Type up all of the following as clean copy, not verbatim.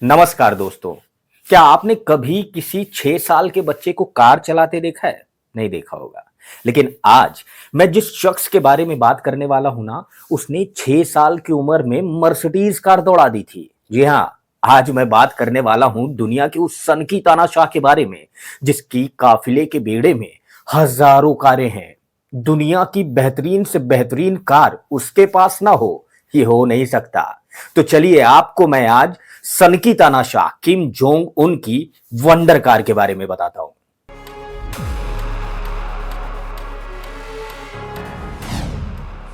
नमस्कार दोस्तों। क्या आपने कभी किसी 6 साल के बच्चे को कार चलाते देखा है? नहीं देखा होगा। लेकिन आज मैं जिस शख्स के बारे में बात करने वाला हूं ना, उसने 6 साल की उम्र में मर्सिडीज कार दौड़ा दी थी। जी हाँ, आज मैं बात करने वाला हूं दुनिया के उस सनकी तानाशाह के बारे में, जिसकी काफिले के बेड़े में हजारों कारें हैं। दुनिया की बेहतरीन से बेहतरीन कार उसके पास ना हो, ये हो नहीं सकता। तो चलिए आपको मैं आज सनकी तानाशाह किम जोंग उन की वंडर कार के बारे में बताता हूं।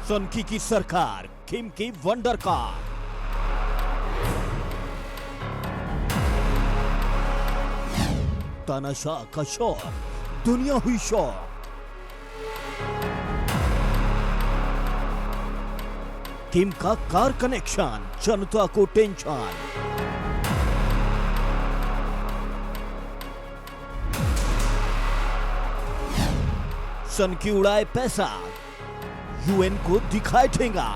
सनकी की सरकार किम की वंडर कार। तानाशाह का शौक, दुनिया हुई शौक। किम का कार कनेक्शन, जनता को टेंशन। सनकी उड़ाए पैसा, यूएन को दिखाए ठेंगा।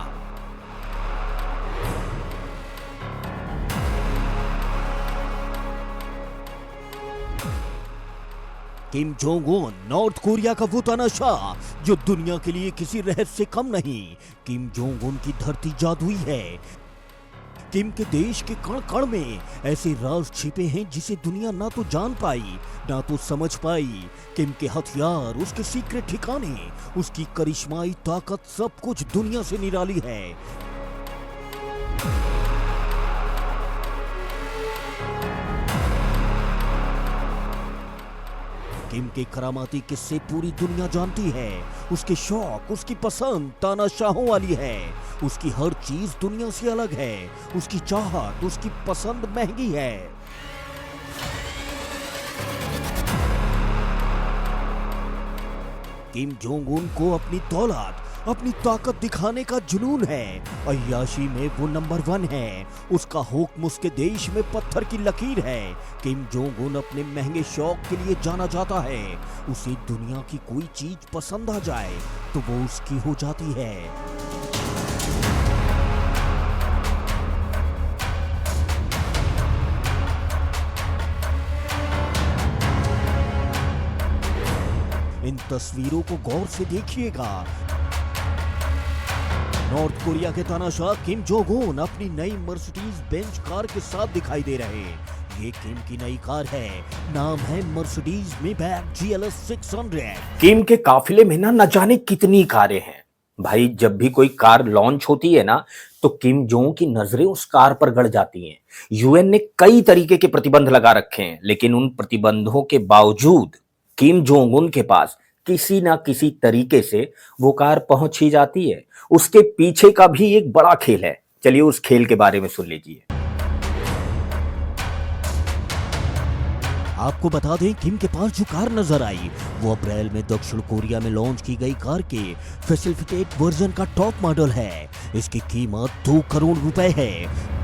Kim Jong Un north Korea का वो तानाशाह जो दुनिया के लिए किसी रहस्य से कम नहीं। किम जोंग उन की धरती जादुई है। किम के देश के कण कण में ऐसे राज छिपे हैं जिसे दुनिया ना तो जान पाई ना तो समझ पाई। किम के हथियार, उसके सीक्रेट ठिकाने, उसकी करिश्माई ताकत, सब कुछ दुनिया से निराली है। किम के करामाती किस्से पूरी दुनिया जानती है। उसके शौक, उसकी पसंद तानाशाहों वाली है। उसकी हर चीज दुनिया से अलग है। उसकी चाहत, उसकी पसंद महंगी है। किम जोंग उन को अपनी दौलत, अपनी ताकत दिखाने का जुनून है। अय्याशी में वो नंबर 1 है। उसका हुक्म उसके देश में पत्थर की लकीर है। किम जोंग उन अपने महंगे शौक के लिए जाना जाता है। उसे दुनिया की कोई चीज पसंद आ जाए तो वो उसकी हो जाती है। इन तस्वीरों को गौर से देखिएगा। नॉर्थ कोरिया के तानाशाह किम जोंग उन अपनी नई मर्सिडीज बेंज कार के साथ दिखाई दे रहे हैं। ये किम की नई कार है। नाम है मर्सिडीज मेबैक GLS 600। किम के काफिले में ना न जाने कितनी कारें हैं। भाई, जब भी कोई कार लॉन्च होती है ना, तो किम जोंग की नजरें उस कार पर गड़ जाती हैं। यूएन ने कई तरीके के प्रतिबंध लगा रखे हैं, लेकिन उन प्रतिबंधों के बावजूद किम जोंग उन के पास किसी ना किसी तरीके से वो कार पहुंच ही जाती है। उसके पीछे का भी एक बड़ा खेल है। चलिए उस खेल के बारे में सुन लीजिए। आपको बता दें, किम के पास जो कार नजर आई वो अप्रैल में दक्षिण कोरिया में लॉन्च की गई कार के फैसिलिटेट वर्जन का टॉप मॉडल है। इसकी कीमत 2 करोड़ रुपए है।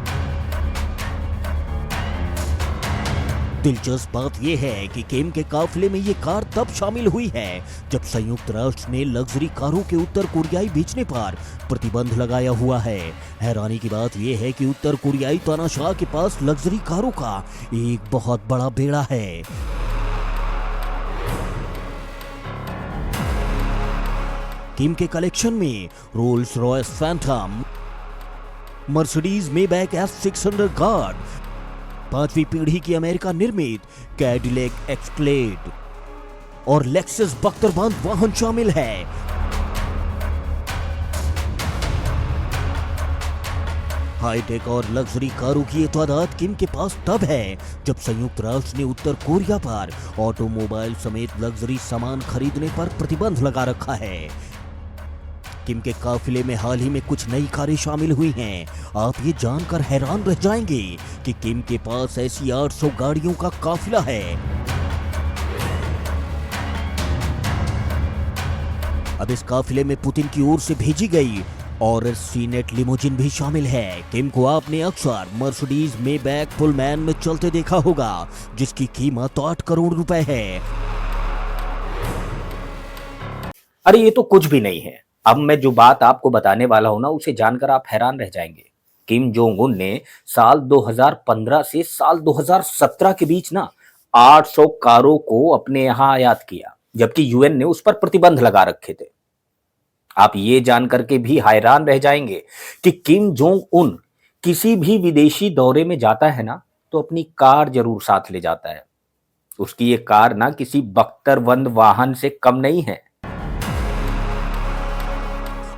दिलचस्प बात यह है कि किम के काफिले में ये कार तब शामिल हुई है जब संयुक्त राष्ट्र ने लग्जरी कारों के उत्तर कोरियाई बेचने पर प्रतिबंध लगाया हुआ है। हैरानी की बात यह है कि उत्तर कोरियाई तानाशाह के पास लग्जरी कारों का एक बहुत बड़ा बेड़ा है। किम के कलेक्शन में Rolls Royce Phantom, Mercedes Maybach S600 guard, 5वीं पीढ़ी की अमेरिका निर्मित कैडिलैक एक्सप्लेड और लेक्सस बख्तरबंद वाहन शामिल है। हाईटेक और लग्जरी कारों की ये तादाद किम के पास तब है जब संयुक्त राष्ट्र ने उत्तर कोरिया पर ऑटोमोबाइल समेत लग्जरी सामान खरीदने पर प्रतिबंध लगा रखा है। किम के काफिले में हाल ही में कुछ नई कारें शामिल हुई हैं। आप ये जानकर हैरान रह जाएंगे कि किम के पास ऐसी 800 गाड़ियों का काफिला है। अब इस काफिले में पुतिन की ओर से भेजी गई और सीनेट लिमोजिन भी शामिल है। किम को आपने अक्सर मर्सिडीज मेबैक पुलमैन में चलते देखा होगा, जिसकी कीमत 8 करोड़ रुपए है। अरे ये तो कुछ भी नहीं है। अब मैं जो बात आपको बताने वाला हूं ना, उसे जानकर आप हैरान रह जाएंगे। किम जोंग उन ने साल 2015 से साल 2017 के बीच ना 800 कारों को अपने यहां आयात किया, जबकि यूएन ने उस पर प्रतिबंध लगा रखे थे। आप ये जानकर के भी हैरान रह जाएंगे कि किम जोंग उन किसी भी विदेशी दौरे में जाता है ना, तो अपनी कार जरूर साथ ले जाता है। उसकी ये कार ना किसी बख्तरबंद वाहन से कम नहीं है।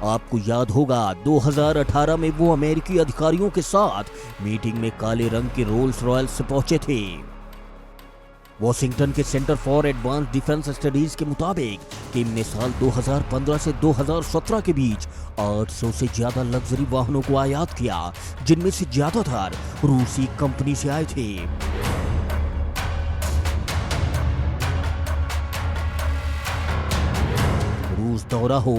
आपको याद होगा 2018 में वो अमेरिकी अधिकारियों के साथ मीटिंग में काले रंग के रोल्स रॉयल्स से पहुंचे थे। वॉशिंगटन के centre for advance defence studies के मुताबिक किम ने साल 2015 से 2017 के बीच 800 से ज्यादा लग्जरी वाहनों को आयात किया, जिनमें से ज्यादातर रूसी कंपनी से आए थे। रूस दौरा हो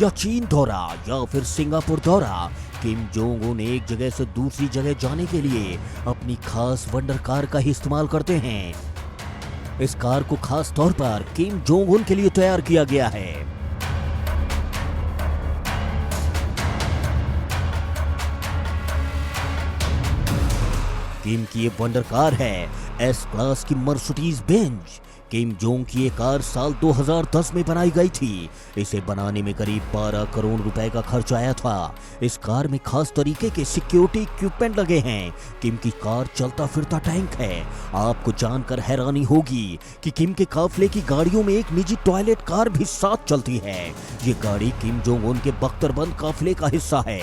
या चीन दौरा या फिर सिंगापुर दौरा, किम जोंग उन एक जगह से दूसरी जगह जाने के लिए अपनी खास वंडर कार का ही इस्तेमाल करते हैं। इस कार को खास तौर पर किम जोंग उन के लिए तैयार किया गया है। किम की ये वंडर कार है एस क्लास की मर्सिडीज बेंज। किम जोंग की ये कार साल 2010 में बनाई गई थी। इसे बनाने में करीब 12 करोड़ रुपए का खर्च आया था। इस कार में खास तरीके के सिक्योरिटी इक्विपमेंट लगे हैं। किम की कार चलता फिरता टैंक है। आपको जानकर हैरानी होगी कि किम के काफिले की गाड़ियों में एक निजी टॉयलेट कार भी साथ चलती है। ये गाड़ी किम जोंग उन के बख्तरबंद काफिले का हिस्सा है।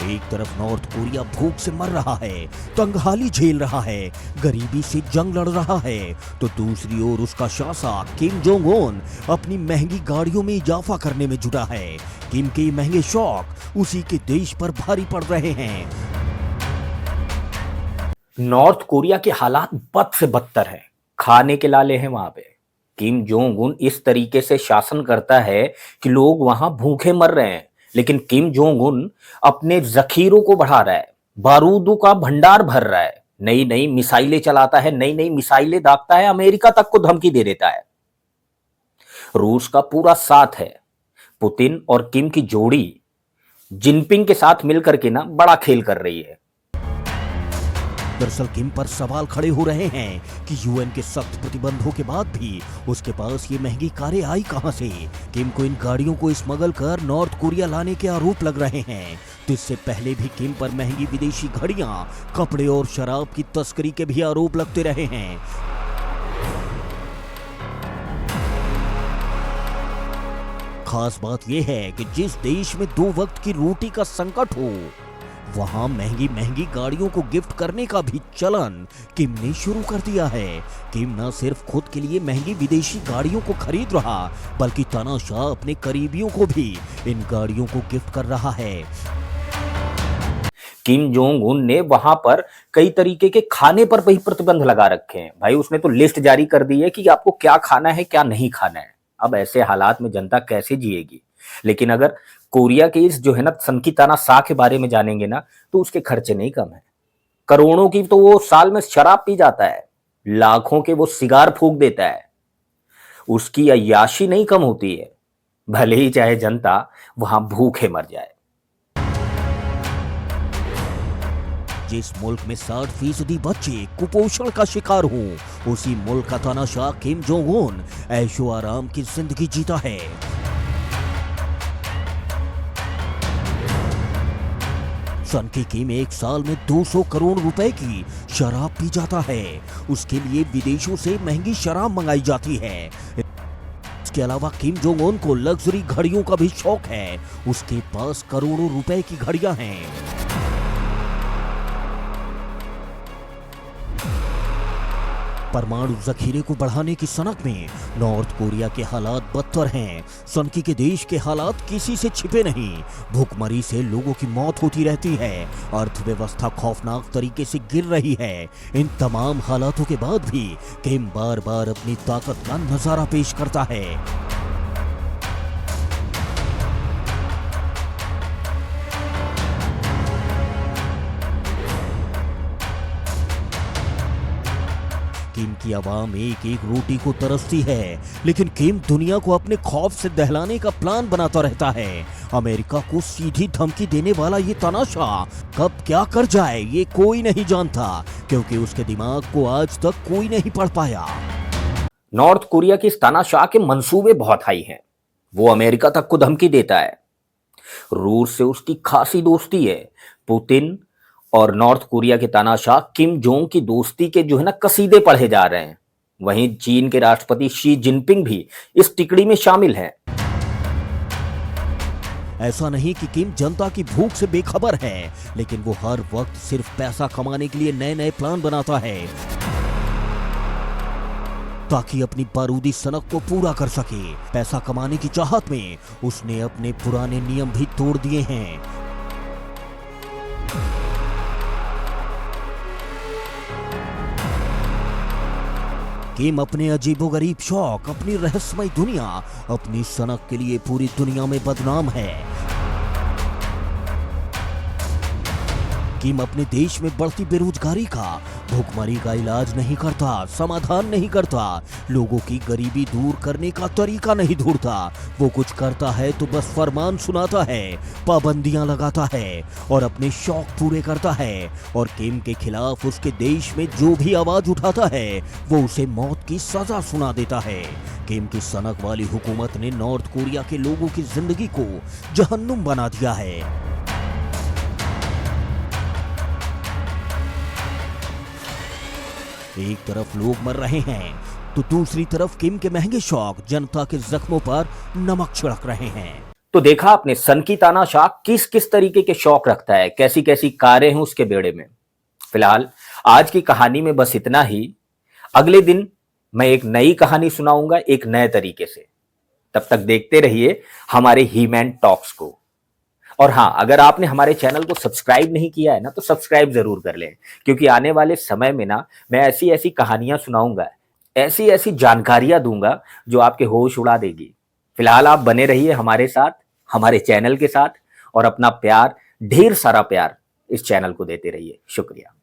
एक तरफ नॉर्थ कोरिया भूख से मर रहा है, तंगहाली झेल रहा है, गरीबी से जंग लड़ रहा है, तो दूसरी ओर उसका शासक किम जोंग उन अपनी महंगी गाड़ियों में इजाफा करने में जुटा है। किम के महंगे शौक उसी के देश पर भारी पड़ रहे हैं। नॉर्थ कोरिया के हालात बद से बदतर हैं, खाने के लाले हैं वहां पे। किम जोंग उन इस तरीके से शासन करता है कि लोग वहां भूखे मर रहे हैं, लेकिन किम जोंग उन अपने जखीरों को बढ़ा रहा है, बारूदों का भंडार भर रहा है, नई नई मिसाइलें चलाता है, नई नई मिसाइलें दागता है, अमेरिका तक को धमकी दे देता है। रूस का पूरा साथ है। पुतिन और किम की जोड़ी जिनपिंग के साथ मिलकर के ना बड़ा खेल कर रही है। दरअसल किम पर सवाल खड़े हो रहे हैं कि यूएन के सख्त प्रतिबंधों के बाद भी उसके पास ये महंगी कारें आई कहां से। किम को इन गाड़ियों को स्मगल कर नॉर्थ कोरिया लाने के आरोप लग रहे हैं। तो इससे पहले भी किम पर महंगी विदेशी घड़ियां, कपड़े और शराब की तस्करी के भी आरोप लगते रहे हैं। खास बात यह है कि जिस देश में 2 वक्त की रोटी का संकट हो, वहां महंगी महंगी गाड़ियों को गिफ्ट करने का भी चलन किम ने शुरू कर दिया है। किम न सिर्फ खुद के लिए महंगी विदेशी गाड़ियों को खरीद रहा, बल्कि तानाशाह अपने करीबियों को भी इन गाड़ियों को गिफ्ट कर रहा है। किम जोंग उन ने वहां पर कई तरीके के खाने पर भी प्रतिबंध लगा रखे हैं। भाई उसने तो लिस्ट जारी कर दी है कि आपको क्या खाना है क्या नहीं खाना है। अब ऐसे हालात में जनता कैसे जिएगी। लेकिन अगर कोरिया के इस जो है ना सनकी तानाशाह के बारे में जानेंगे ना, तो उसके खर्चे नहीं कम है। करोड़ों की तो वो साल में शराब पी जाता है, लाखों के वो सिगार फूंक देता है। उसकी अय्याशी नहीं कम होती है, भले ही चाहे जनता वहां भूखे मर जाए। जिस मुल्क में 60% बच्चे कुपोषण का शिकार हो, उसी मुल्क का तानाशाह किम जोंग उन ऐशो आराम की जिंदगी जीता है। सन की किम एक साल में 200 करोड़ रुपए की शराब पी जाता है। उसके लिए विदेशों से महंगी शराब मंगाई जाती है। इसके अलावा किम जोंग उन को लग्जरी घड़ियों का भी शौक है। उसके पास करोड़ों रुपए की घड़ियां हैं। परमाणु जखीरे को बढ़ाने की सनक में नॉर्थ कोरिया के हालात बदतर हैं। सनकी के देश के हालात किसी से छिपे नहीं। भूखमरी से लोगों की मौत होती रहती है। अर्थव्यवस्था खौफनाक तरीके से गिर रही है। इन तमाम हालातों के बाद भी किम बार बार अपनी ताकत का नजारा पेश करता है। किम की आवाम एक एक रोटी को तरसती है, लेकिन किम दुनिया को अपने खौफ से दहलाने का प्लान बनाता रहता है। अमेरिका को सीधी धमकी देने वाला ये तानाशाह कब क्या कर जाए ये कोई नहीं जानता, क्योंकि उसके दिमाग को आज तक कोई नहीं पढ़ पाया। नॉर्थ कोरिया के इस तानाशाह के मंसूबे बहुत हाई हैं। वो अमेरिका तक को धमकी देता है। रूस से उसकी खासी दोस्ती है। पुतिन और नॉर्थ कोरिया के तानाशाह किम जोंग की दोस्ती के जो है ना कसीदे पढ़े जा रहे हैं। वहीं चीन के राष्ट्रपति शी जिनपिंग भी इस टिकड़ी में शामिल हैं। ऐसा नहीं कि किम जनता की भूख से बेखबर है, लेकिन वो हर वक्त सिर्फ पैसा कमाने के लिए नए नए प्लान बनाता है ताकि अपनी बारूदी सनक को पूरा कर सके। पैसा कमाने की चाहत में उसने अपने पुराने नियम भी तोड़ दिए हैं। किम अपने अजीबोगरीब शौक, अपनी रहस्यमय दुनिया, अपनी सनक के लिए पूरी दुनिया में बदनाम है। किम अपने देश में बढ़ती बेरोजगारी का, भूखमरी का इलाज नहीं करता, समाधान नहीं करता, लोगों की गरीबी दूर करने का तरीका नहीं ढूंढता। वो कुछ करता है तो बस फरमान सुनाता है, पाबंदियां लगाता है और अपने शौक पूरे करता है। और किम के खिलाफ उसके देश में जो भी आवाज उठाता है वो उसे मौत की सजा सुना देता है। किम की सनक वाली हुकूमत ने नॉर्थ कोरिया के लोगों की जिंदगी को जहन्नुम बना दिया है। एक तरफ लोग मर रहे हैं तो दूसरी तरफ किम के महंगे शौक जनता के जख्मों पर नमक छिड़क रहे हैं। तो देखा आपने सनकी तानाशाह किस किस तरीके के शौक रखता है, कैसी कैसी कारें हैं उसके बेड़े में। फिलहाल आज की कहानी में बस इतना ही। अगले दिन मैं एक नई कहानी सुनाऊंगा एक नए तरीके से। तब तक देखते रहिए हमारे हीमैन टॉक्स को। और हाँ, अगर आपने हमारे चैनल को सब्सक्राइब नहीं किया है ना तो सब्सक्राइब जरूर कर लें, क्योंकि आने वाले समय में ना मैं ऐसी ऐसी कहानियां सुनाऊंगा, ऐसी ऐसी जानकारियां दूंगा जो आपके होश उड़ा देगी। फिलहाल आप बने रहिए हमारे साथ, हमारे चैनल के साथ, और अपना प्यार, ढेर सारा प्यार इस चैनल को देते रहिए। शुक्रिया।